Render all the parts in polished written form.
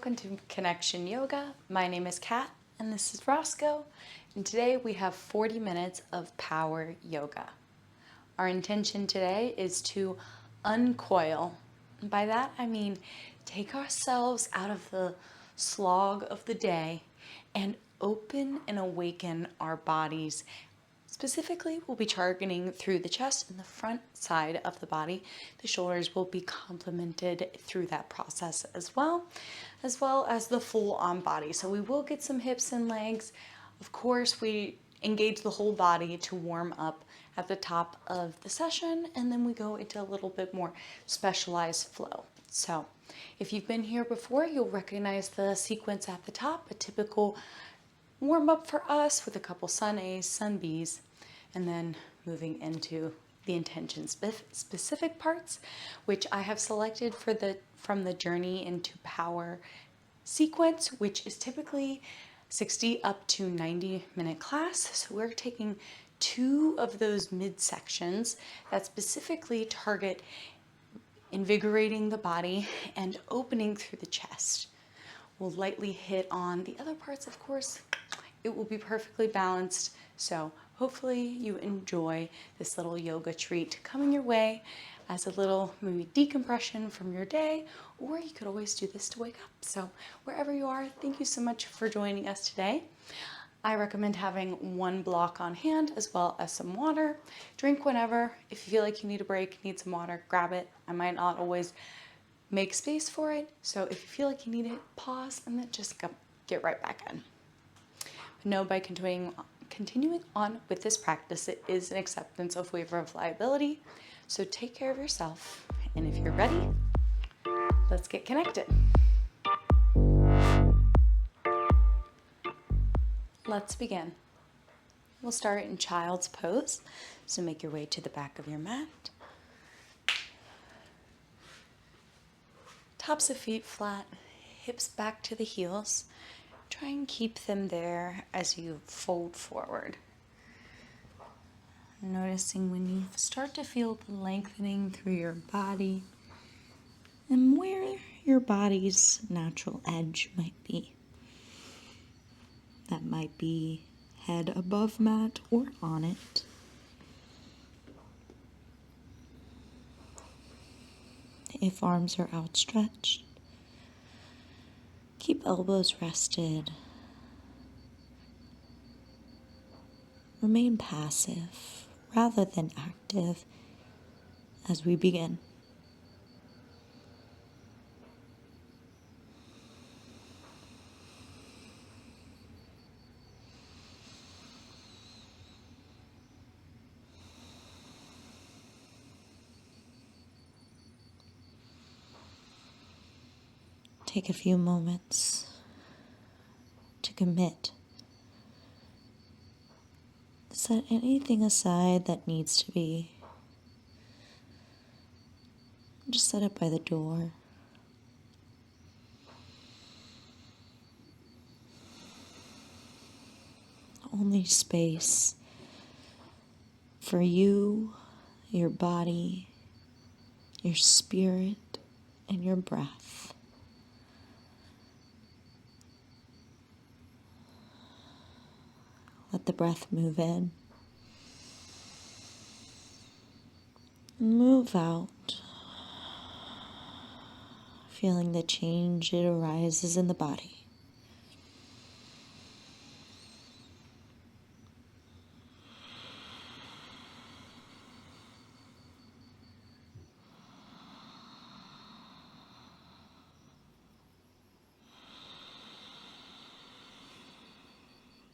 welcome to Connection Yoga. My name is Cat and this is Roscoe, and today we have 40 minutes of power yoga. Our intention today is to uncoil. And by that I mean take ourselves out of the slog of the day and open and awaken our bodies. Specifically, we'll be targeting through the chest and the front side of the body. The shoulders will be complemented through that process as well as the full on body. So we will get some hips and legs. Of course, we engage the whole body to warm up at the top of the session, and then we go into a little bit more specialized flow. So if you've been here before, you'll recognize the sequence at the top, a typical warm up for us with a couple sun A's, sun B's, and then moving into the intention specific parts, which I have selected from the journey into power sequence, which is typically 60 up to 90-minute class. So we're taking 2 of those midsections that specifically target invigorating the body and opening through the chest. We'll lightly hit on the other parts, of course. It will be perfectly balanced. So hopefully you enjoy this little yoga treat coming your way as a little maybe decompression from your day, or you could always do this to wake up. So wherever you are, thank you so much for joining us today. I recommend having 1 block on hand as well as some water. Drink whenever. If you feel like you need a break, need some water, grab it. I might not always make space for it. So if you feel like you need it, pause and then just get right back in. But no, by continuing on with this practice, it is an acceptance of waiver of liability. So take care of yourself. And if you're ready, let's get connected. Let's begin. We'll start in child's pose. So make your way to the back of your mat. Tops of feet flat, hips back to the heels. Try and keep them there as you fold forward. Noticing when you start to feel the lengthening through your body and where your body's natural edge might be. That might be head above mat or on it. If arms are outstretched, keep elbows rested. Remain passive rather than active as we begin. Take a few moments to commit. Set anything aside that needs to be. Just set it by the door. Only space for you, your body, your spirit, and your breath. Let the breath move in. Move out. Feeling the change it arises in the body.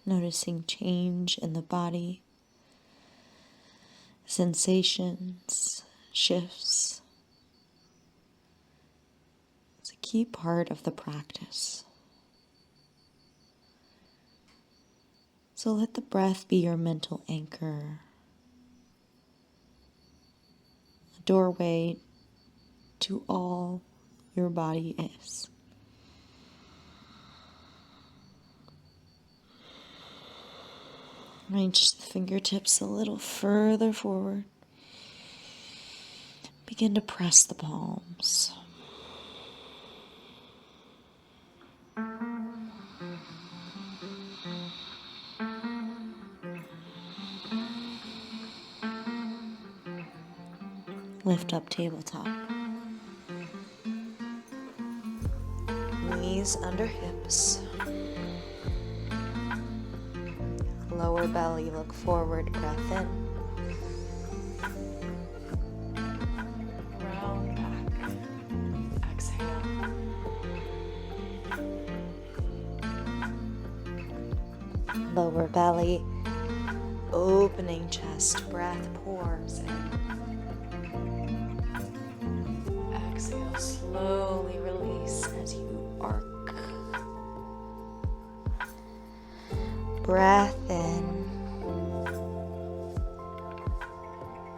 Noticing change in the body, sensations, shifts. It's a key part of the practice. So let the breath be your mental anchor, a doorway to all your body is. Reach the fingertips a little further forward. Begin to press the palms. Lift up tabletop. Knees under hips. Lower belly, look forward, breath in. Round back. Exhale. Lower belly, opening chest, breath pours in. Exhale, slowly release as you arc. Breath in.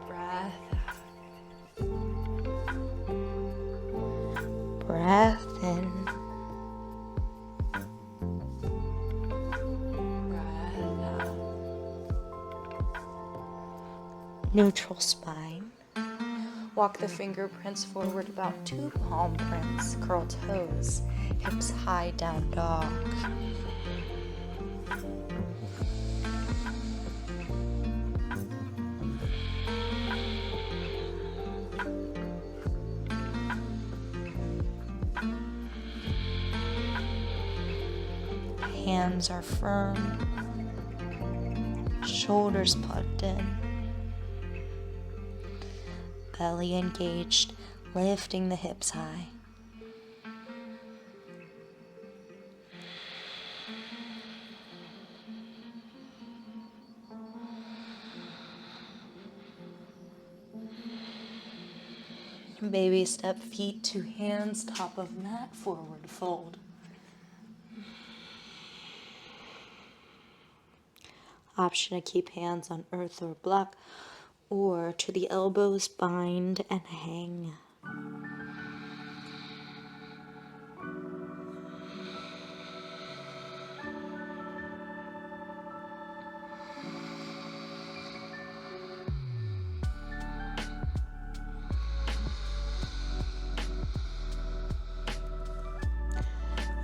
Breath out. Breath in. Breath out. Neutral spine. Walk the fingerprints forward about 2 palm prints. Curl toes. Hips high, down dog. Hands are firm. Shoulders plugged in. Belly engaged, lifting the hips high. Baby step, feet to hands, top of mat, forward fold. Option to keep hands on earth or block, or to the elbows, bind and hang.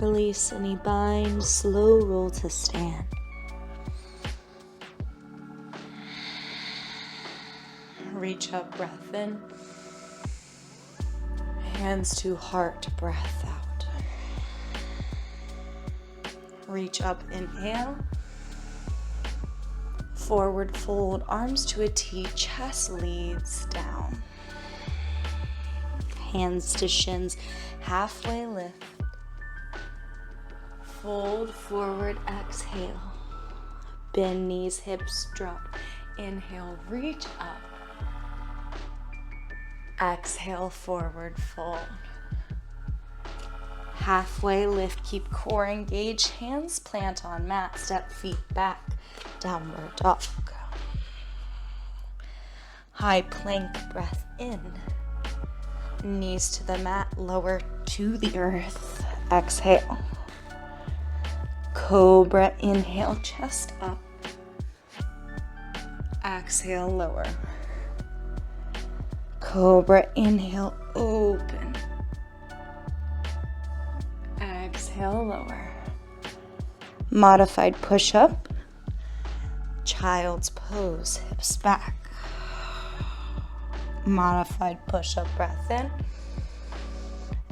Release any bind, slow roll to stand. Reach up, breath in. Hands to heart, breath out. Reach up, inhale. Forward fold, arms to a T, chest leads down. Hands to shins, halfway lift. Fold forward, exhale. Bend knees, hips drop. Inhale, reach up. Exhale, forward fold. Halfway lift, keep core engaged. Hands plant on mat, step feet back. Downward dog. High plank, breath in. Knees to the mat, lower to the earth. Exhale. Cobra, inhale, chest up. Exhale, lower. Cobra, inhale, open. Exhale, lower. Modified push-up. Child's pose, hips back. Modified push-up, breath in.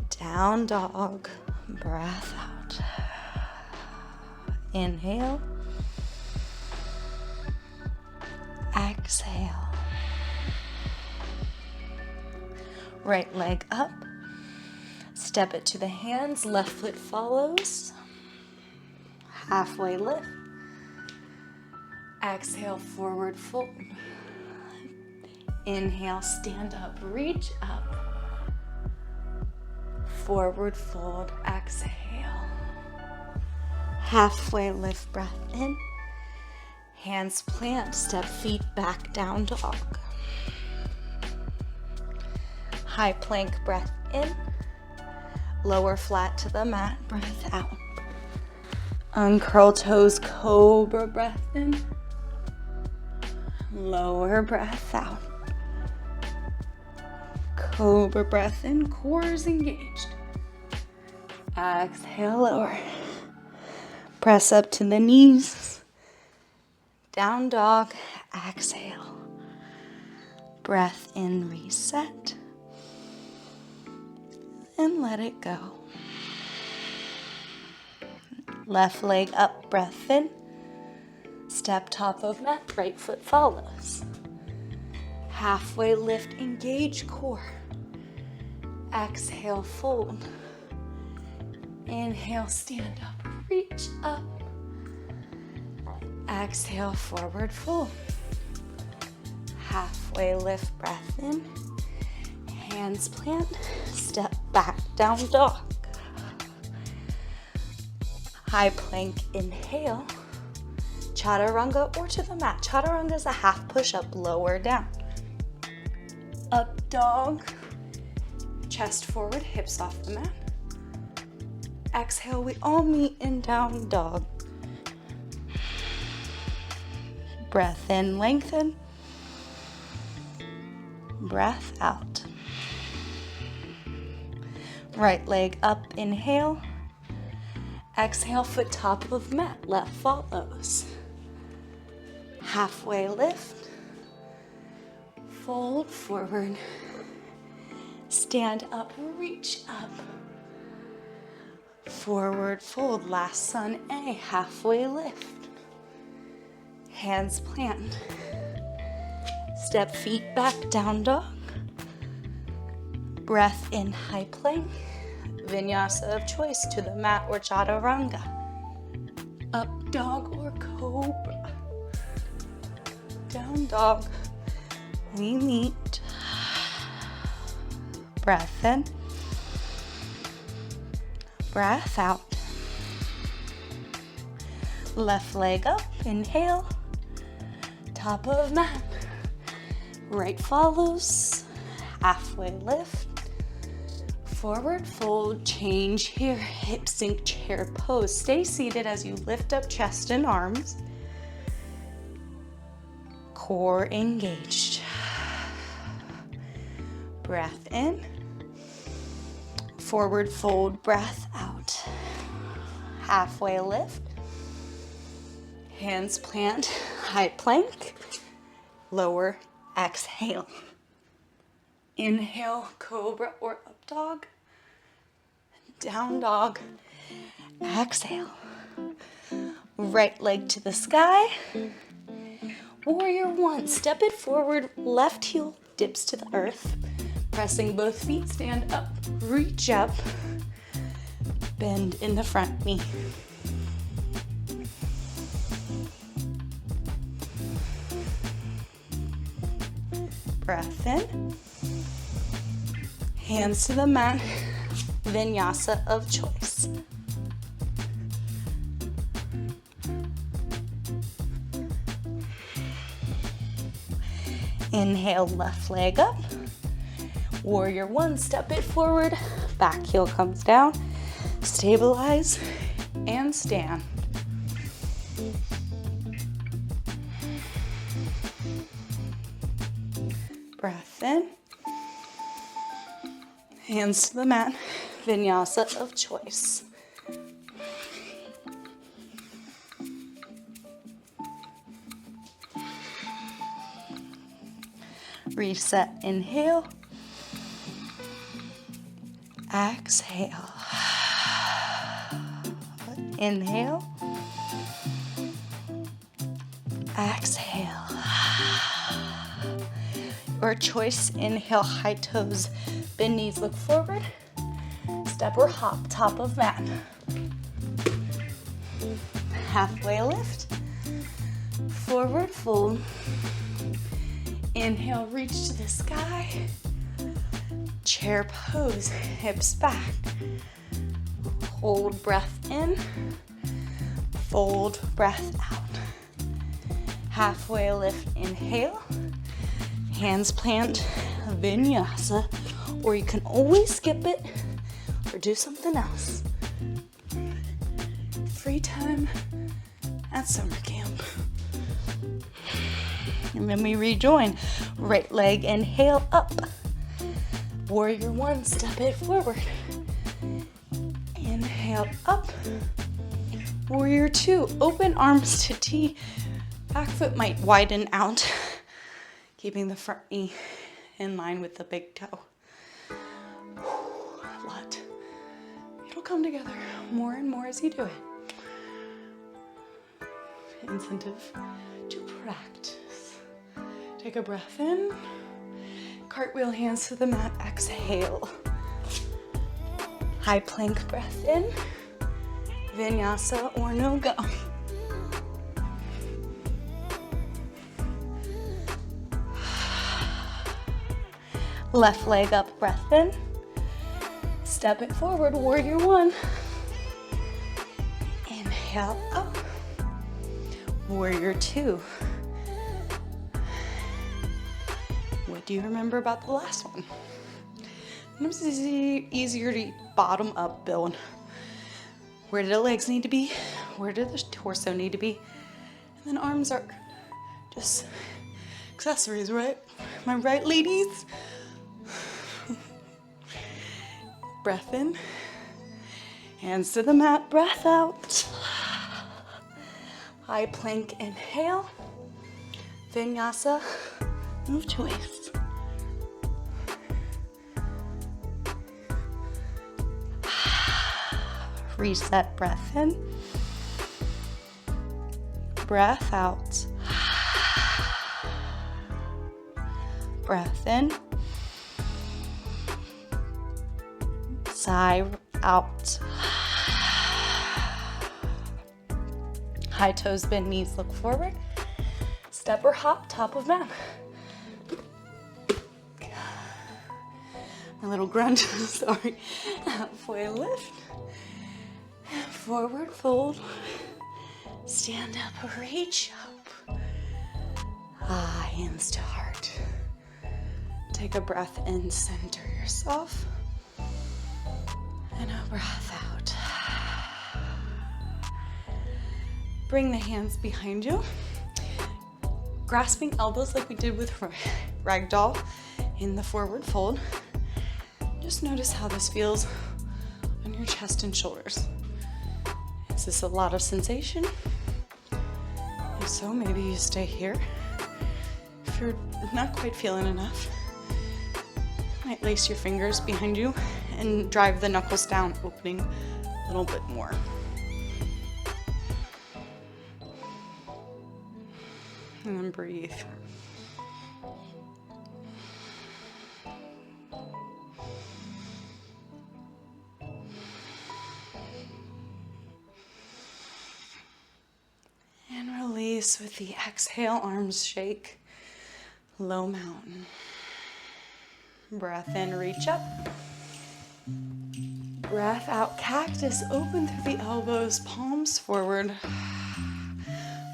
Down dog, breath out. Inhale. Exhale. Right leg up. Step it to the hands. Left foot follows. Halfway lift. Exhale, forward fold. Inhale, stand up, reach up. Forward fold, exhale. Halfway lift, breath in. Hands plant, step feet back, down dog. High plank, breath in. Lower flat to the mat, breath out. Uncurl toes, cobra, breath in. Lower, breath out. Cobra, breath in, core is engaged. Exhale, lower. Press up to the knees. Down dog, exhale. Breath in, reset. And let it go. Left leg up, breath in. Step top of mat, right foot follows. Halfway lift, engage core. Exhale, fold. Inhale, stand up, reach up. Exhale, forward fold. Halfway lift, breath in. Hands plant, step back, down dog. High plank, inhale. Chaturanga or to the mat. Chaturanga is a half push-up, lower down. Up dog. Chest forward, hips off the mat. Exhale, we all meet in down dog. Breath in, lengthen. Breath out. Right leg up, inhale. Exhale, foot top of mat, left follows. Halfway lift. Fold forward. Stand up, reach up. Forward fold, last sun A, halfway lift. Hands plant. Step feet back, down dog. Breath in, high plank. Vinyasa of choice, to the mat or chaturanga. Up dog or cobra. Down dog. We meet. Breath in. Breath out. Left leg up, inhale. Top of mat. Right follows. Halfway lift. Forward fold, change here. Hip sink, chair pose. Stay seated as you lift up chest and arms. Core engaged. Breath in. Forward fold, breath out. Halfway lift. Hands plant, high plank. Lower, exhale. Inhale, cobra or up dog. Down dog. Exhale. Right leg to the sky. Warrior one. Step it forward. Left heel dips to the earth. Pressing both feet, stand up. Reach up. Bend in the front knee. Breath in. Hands to the mat, vinyasa of choice. Inhale, left leg up. Warrior one, step it forward. Back heel comes down. Stabilize and stand. Breath in. Hands to the mat, vinyasa of choice. Reset, inhale. Exhale. Inhale. Exhale. Your choice, inhale, high toes. Bend knees, look forward. Step or hop, top of mat. Halfway lift. Forward fold. Inhale, reach to the sky. Chair pose, hips back. Hold breath in. Fold breath out. Halfway lift, inhale. Hands plant, vinyasa. Or you can always skip it or do something else. Free time at summer camp. And then we rejoin. Right leg, inhale, up. Warrior one, step it forward. Inhale, up. Warrior two, open arms to T. Back foot might widen out. keeping the front knee in line with the big toe. A lot. It'll come together more and more as you do it. Incentive to practice. Take a breath in. Cartwheel hands to the mat. Exhale. High plank breath in. Vinyasa or no go. Left leg up, breath in. Step it forward, warrior one. Inhale up. Warrior two. What do you remember about the last one? It's easier to bottom up build. Where do the legs need to be? Where do the torso need to be? And then arms are just accessories, right? Am I right, ladies? Breath in. Hands to the mat, breath out. High plank, inhale. Vinyasa, move choice. Reset, breath in. Breath out. Breath in. Sigh out. High toes bend, knees look forward. Step or hop, top of mat. A little grunt, sorry. Halfway lift. Forward fold. Stand up, reach up. Hands to heart. Take a breath in, center yourself. And a breath out. Bring the hands behind you. Grasping elbows like we did with ragdoll in the forward fold. Just notice how this feels on your chest and shoulders. Is this a lot of sensation? If so, maybe you stay here. If you're not quite feeling enough, you might lace your fingers behind you and drive the knuckles down, opening a little bit more. And then breathe. And release with the exhale, arms shake, low mountain. Breath in, reach up. Breath out, cactus, open through the elbows, palms forward.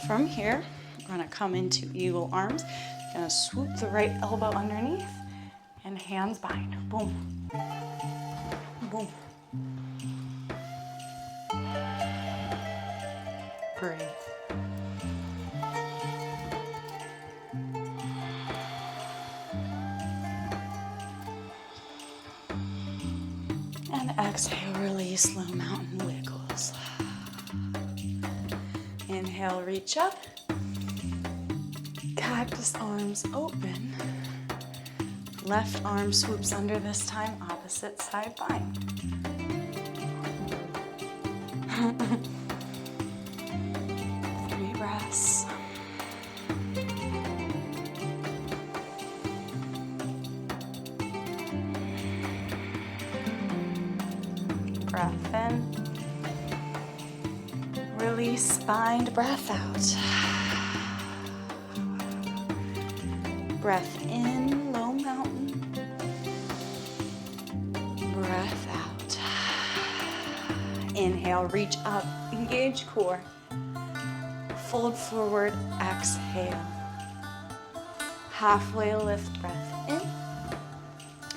From here, we're gonna come into eagle arms. Gonna swoop the right elbow underneath and hands bind. Boom, boom. Breathe. And exhale, release, low mountain wiggles. Inhale, reach up. Cactus arms open. Left arm swoops under this time, opposite side bind. 3 breaths. Breath in. Release, bind, breath out. Breath in, low mountain. Breath out. Inhale, reach up, engage core. Fold forward, exhale. Halfway lift, breath in.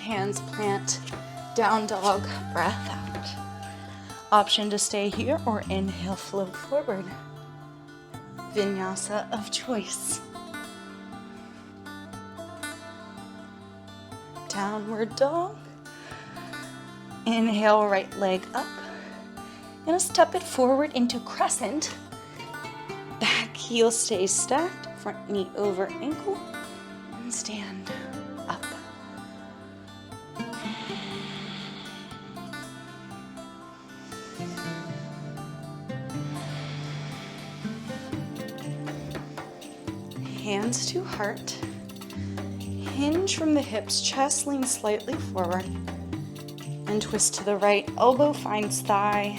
Hands plant, down dog, breath out. Option to stay here or inhale, float forward. Vinyasa of choice. Downward dog. Inhale, right leg up. Gonna step it forward into crescent. Back heel stays stacked. Front knee over ankle. and stand up. Hands to heart. Hinge from the hips, chest leans slightly forward. And twist to the right, elbow finds thigh.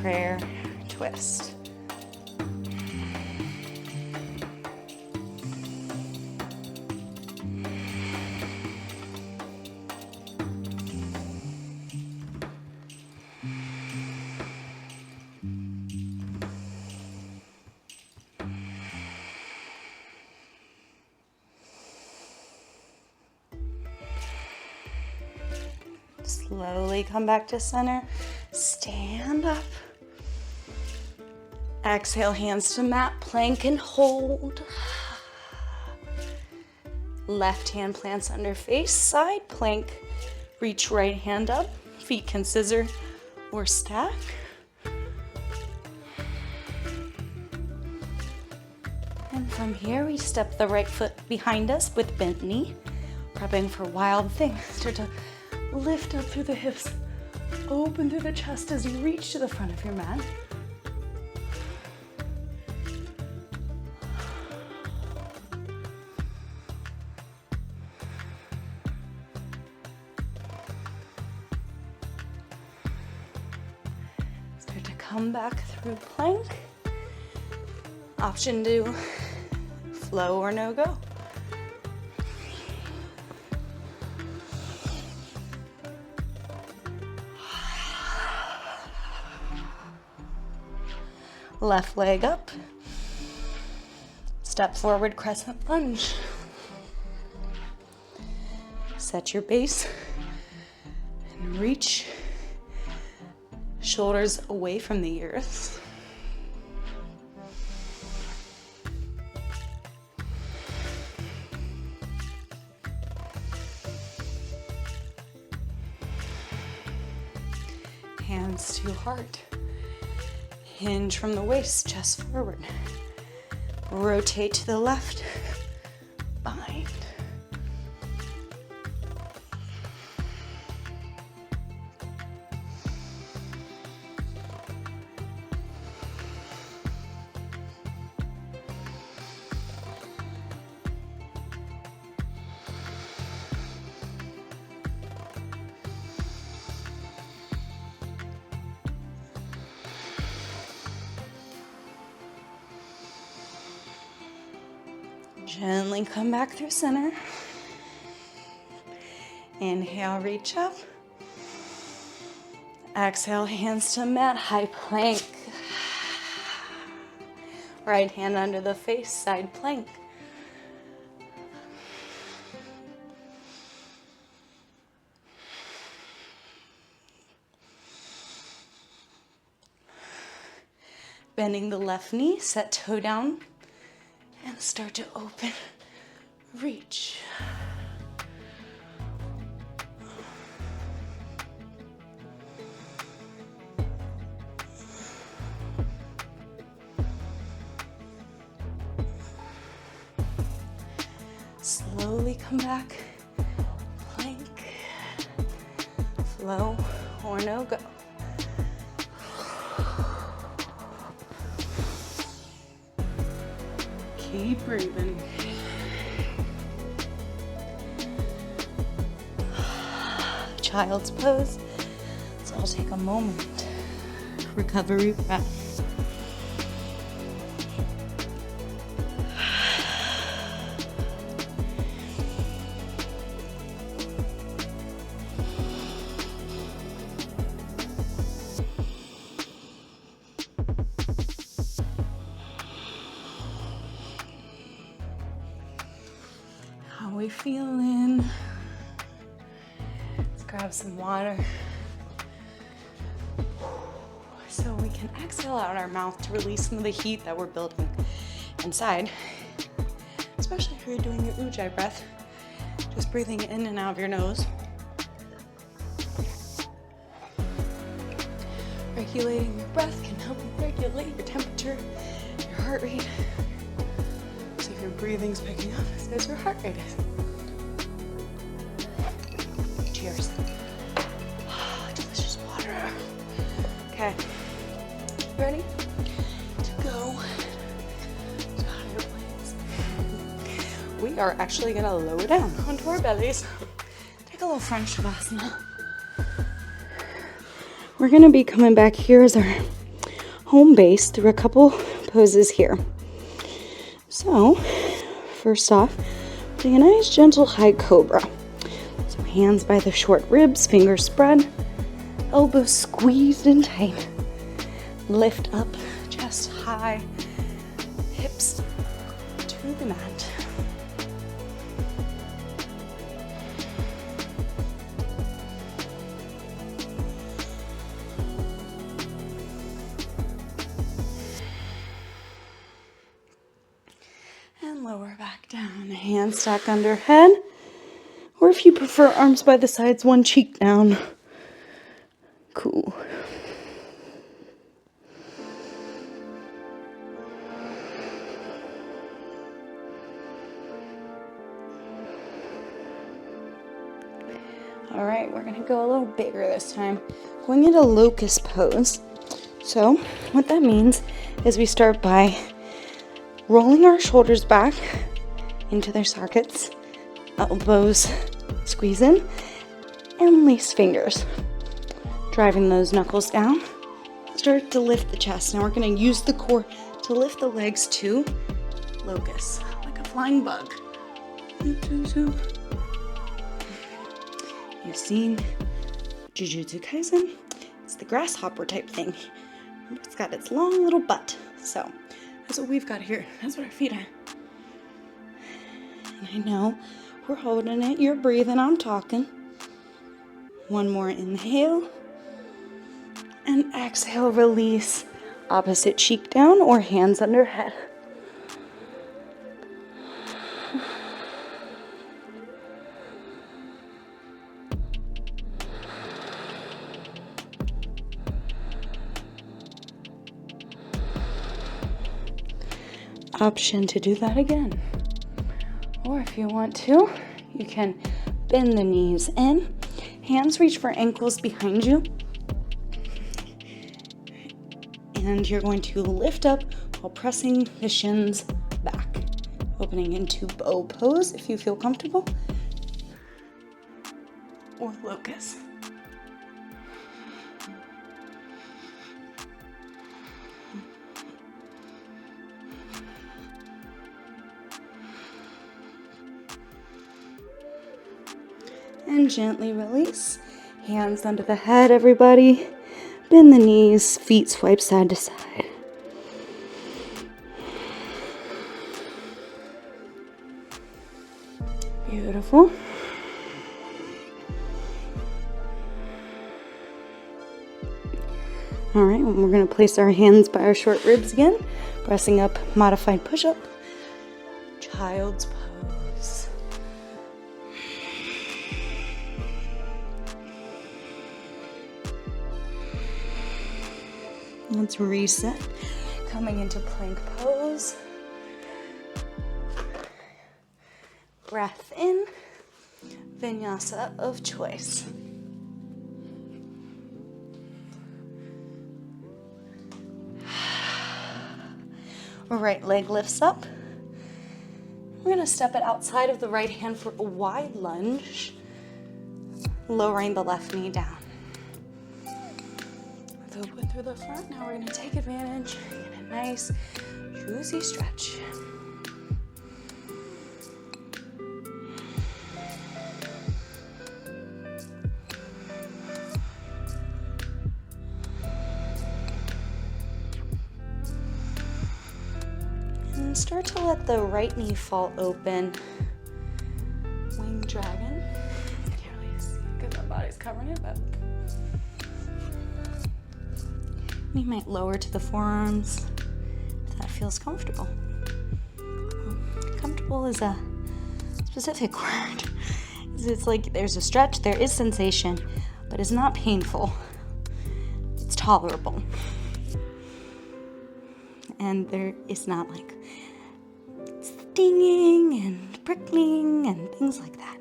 Prayer twist. Slowly come back to center. Stand up. Exhale, hands to mat, plank and hold. Left hand plants under face, side plank. Reach right hand up. Feet can scissor or stack. And from here, we step the right foot behind us with bent knee, prepping for wild things. Start to lift up through the hips, open through the chest as you reach to the front of your mat. Start to come back through plank. Option to flow or no go. Left leg up. Step forward, crescent lunge. Set your base and reach shoulders away from the earth. Hands to heart. Hinge from the waist, chest forward. Rotate to the left. Bind. Gently come back through center. Inhale, reach up. Exhale, hands to mat, high plank. Right hand under the face, side plank. Bending the left knee, set toe down. And start to open, reach. Slowly come back, plank, flow or no go. Keep breathing. Child's pose. So I'll take a moment. Recovery breath. How we feeling? Let's grab some water. So we can exhale out our mouth to release some of the heat that we're building inside. Especially if you're doing your ujjayi breath. Just breathing in and out of your nose. Regulating your breath can help you regulate your temperature, your heart rate. So if your breathing's picking up as your heart rate is. Cheers. Delicious water. Okay, ready to go to higher planes. We are actually gonna lower down onto our bellies. Take a little French Shavasana. We're gonna be coming back here as our home base through a couple poses here. So, first off, doing a nice gentle high cobra. So hands by the short ribs, fingers spread, elbows squeezed in tight. Lift up, chest high, hips to the mat. And lower back down, hands stack under head. Or if you prefer, arms by the sides, one cheek down. Cool. All right, we're gonna go a little bigger this time. Going into locust pose. So what that means is we start by rolling our shoulders back into their sockets, elbows squeeze in, and release fingers. Driving those knuckles down. Start to lift the chest. Now we're gonna use the core to lift the legs to locust, like a flying bug. You've seen Jujutsu Kaisen. It's the grasshopper type thing. It's got its long little butt. So that's what we've got here. That's what our feet are. And I know we're holding it. You're breathing. I'm talking. One more inhale. And exhale, release. Opposite cheek down or hands under head. Option to do that again. Or if you want to, you can bend the knees in. Hands reach for ankles behind you. And you're going to lift up while pressing the shins back. Opening into bow pose if you feel comfortable. Or locust. And gently release. Hands under the head, everybody. Bend the knees, feet swipe side to side. Beautiful. All right, we're going to place our hands by our short ribs again, pressing up, modified push-up, child's pose. Let's reset. Coming into plank pose. Breath in. Vinyasa of choice. Right leg lifts up. We're going to step it outside of the right hand for a wide lunge. Lowering the left knee down. Open through the front. Now we're going to take advantage. Get a nice, juicy stretch. And start to let the right knee fall open. Wing dragon. Can't really see because my body's covering it, but you might lower to the forearms if that feels comfortable. Comfortable is a specific word. It's like there's a stretch, there is sensation, but it's not painful. It's tolerable. And there is not like, dinging and prickling and things like that.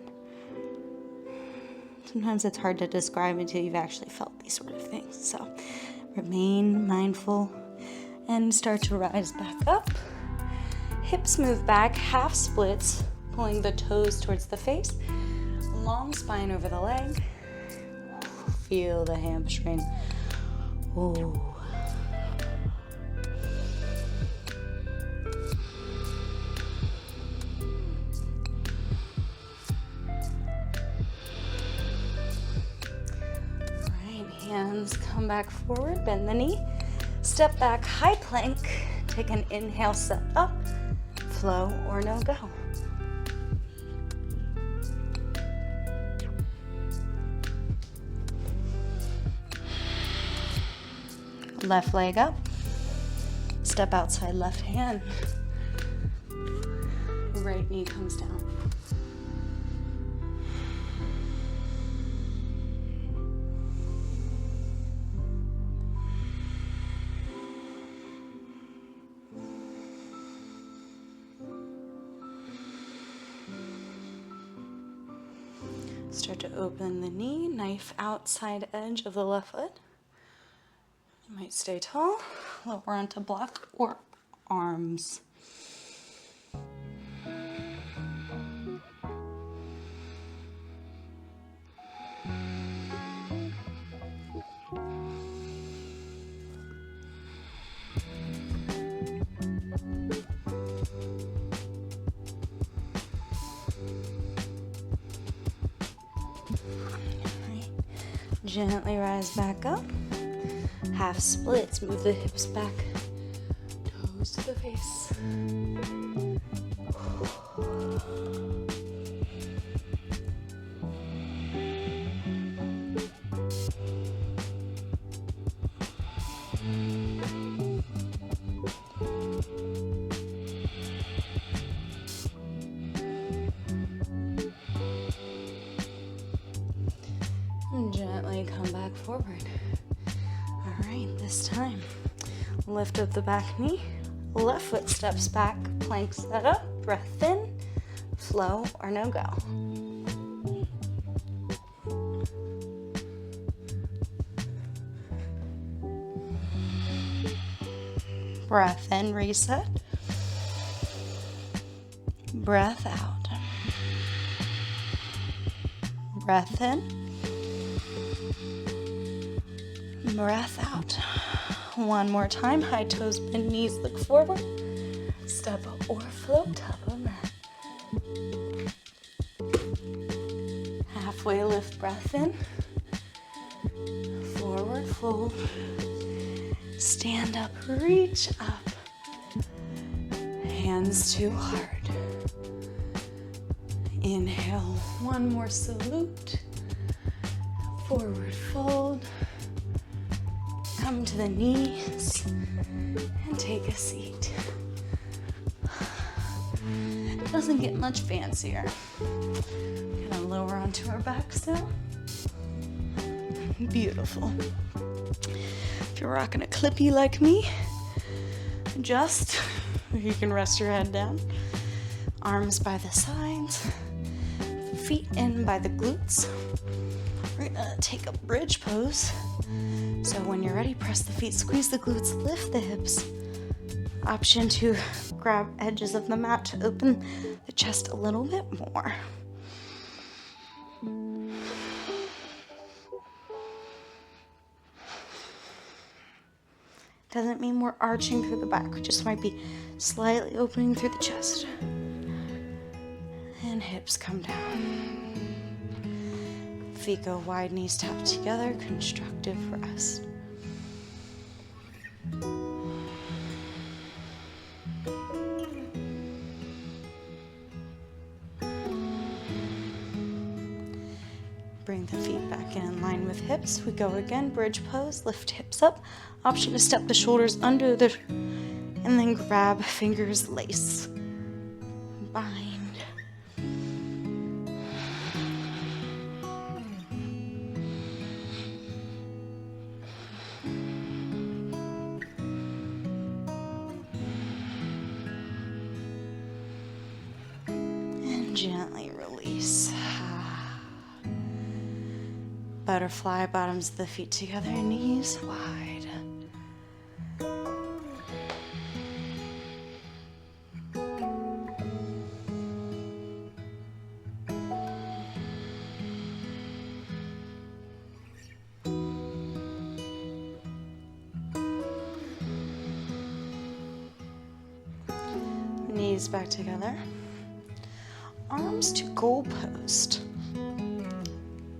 Sometimes it's hard to describe until you've actually felt these sort of things. So remain mindful and start to rise back up. Hips move back, half splits, pulling the toes towards the face. Long spine over the leg. Feel the hamstring. Ooh. Hands come back forward, bend the knee, step back, high plank, take an inhale, set up, flow or no go. Left leg up, step outside left hand, right knee comes down. Start to open the knee, knife outside edge of the left foot. You might stay tall, lower onto block or arms. Gently rise back up. Half splits, move the hips back. Toes to the face. Gently come back forward. All right, this time, lift up the back knee, left foot steps back, plank set up, breath in, flow or no go. Breath in, reset. Breath out. Breath in. Breath out. One more time. High toes bend, knees look forward. Step up or float, top of mat. Halfway lift, breath in. Forward fold. Stand up, reach up. Hands to heart. Inhale, one more salute. Forward fold. Come to the knees and take a seat. It doesn't get much fancier. Gonna lower onto our backs now. Beautiful. If you're rocking a clippy like me, adjust. You can rest your head down. Arms by the sides. Feet in by the glutes. We're gonna take a bridge pose. So when you're ready, press the feet, squeeze the glutes, lift the hips. Option to grab edges of the mat to open the chest a little bit more. Doesn't mean we're arching through the back. We just might be slightly opening through the chest. And hips come down. Feet go wide, knees tap together, constructive rest. Bring the feet back in line with hips. We go again, bridge pose, lift hips up. Option to step the shoulders under the, and then grab fingers, lace. Bind. Gently release. Butterfly, bottoms of the feet together, knees wide. Knees back together. Arms to goal post.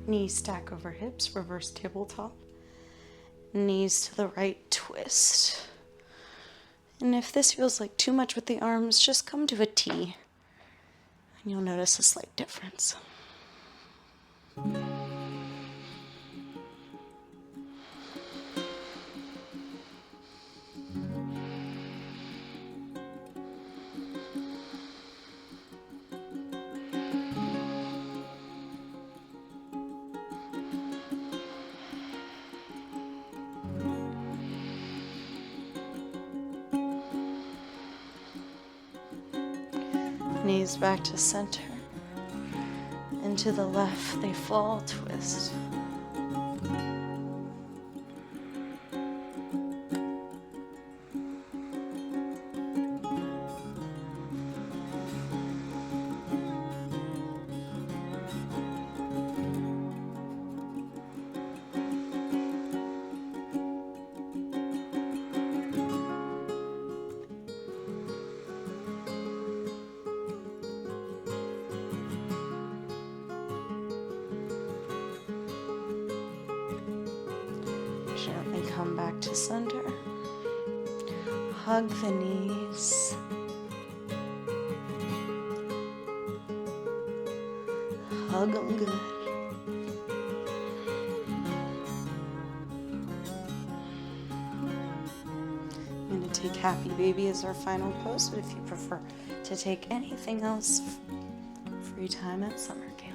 Knees stack over hips, reverse tabletop. Knees to the right, twist. And if this feels like too much with the arms, just come to a T, and you'll notice a slight difference. Knees back to center. And to the left, they fall, twist. Gently come back to center. Hug the knees. Hug them good. I'm going to take Happy Baby as our final pose, but if you prefer to take anything else, free time at summer camp.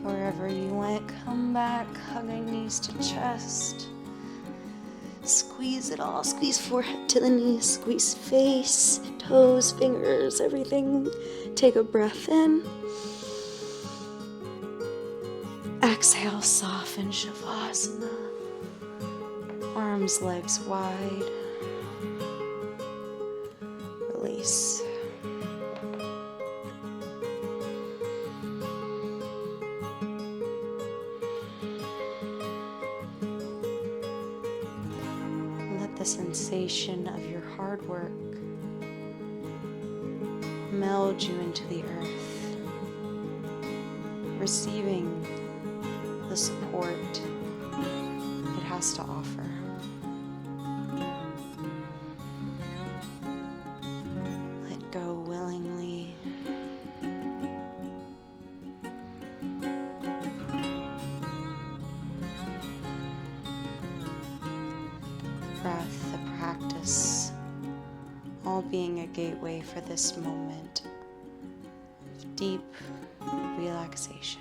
Wherever you went, come back, hugging knees to chest. Squeeze it all, squeeze forehead to the knees, squeeze face, toes, fingers, everything. Take a breath in. Exhale, soften, Shavasana. Arms, legs wide. Release. The sensation of your hard work meld you into the earth, receiving the support it has to offer. Let go willingly. Breath, the practice, all being a gateway for this moment of deep relaxation.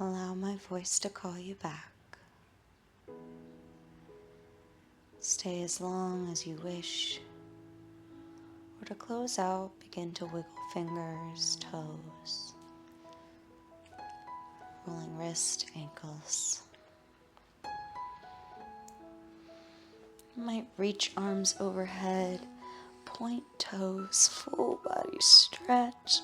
Allow my voice to call you back. Stay as long as you wish. Or to close out, begin to wiggle fingers, toes, rolling wrist, ankles. You might reach arms overhead, point toes, full body stretch.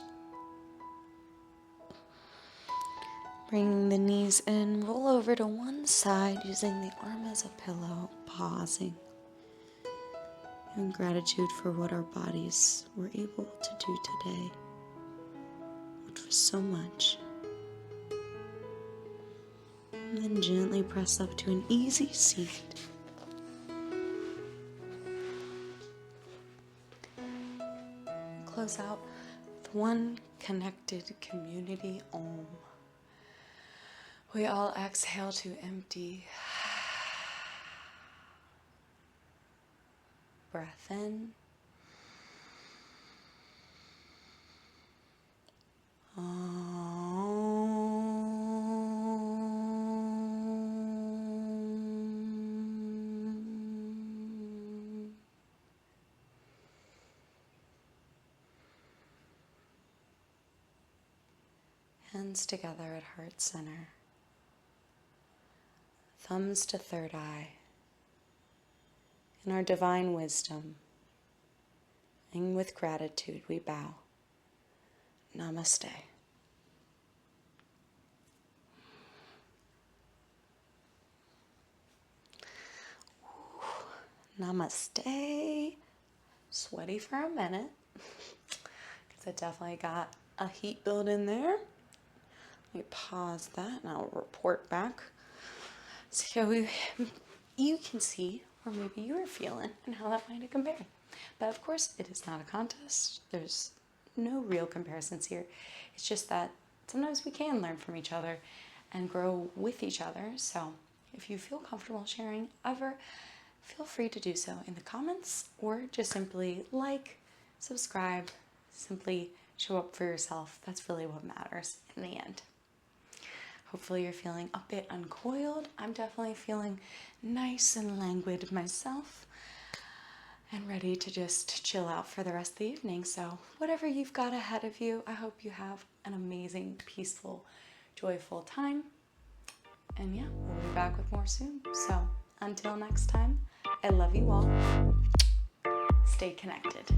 Bring the knees in, roll over to one side using the arm as a pillow, pausing. In gratitude for what our bodies were able to do today, which was so much. And then gently press up to an easy seat. Close out with one connected community Om. We all exhale to empty. Breath in. Hands together at heart center. Thumbs to third eye. In our divine wisdom and with gratitude we bow. Namaste. Namaste. Sweaty for a minute because I definitely got a heat build in there. Let me pause that and I'll report back. So you can see or maybe you are feeling and how that might compare. But of course, it is not a contest. There's no real comparisons here. It's just that sometimes we can learn from each other and grow with each other. So if you feel comfortable sharing ever, feel free to do so in the comments or just simply like, subscribe, simply show up for yourself. That's really what matters in the end. Hopefully you're feeling a bit uncoiled. I'm definitely feeling nice and languid myself and ready to just chill out for the rest of the evening. So whatever you've got ahead of you, I hope you have an amazing, peaceful, joyful time. And yeah, we'll be back with more soon. So until next time, I love you all. Stay connected.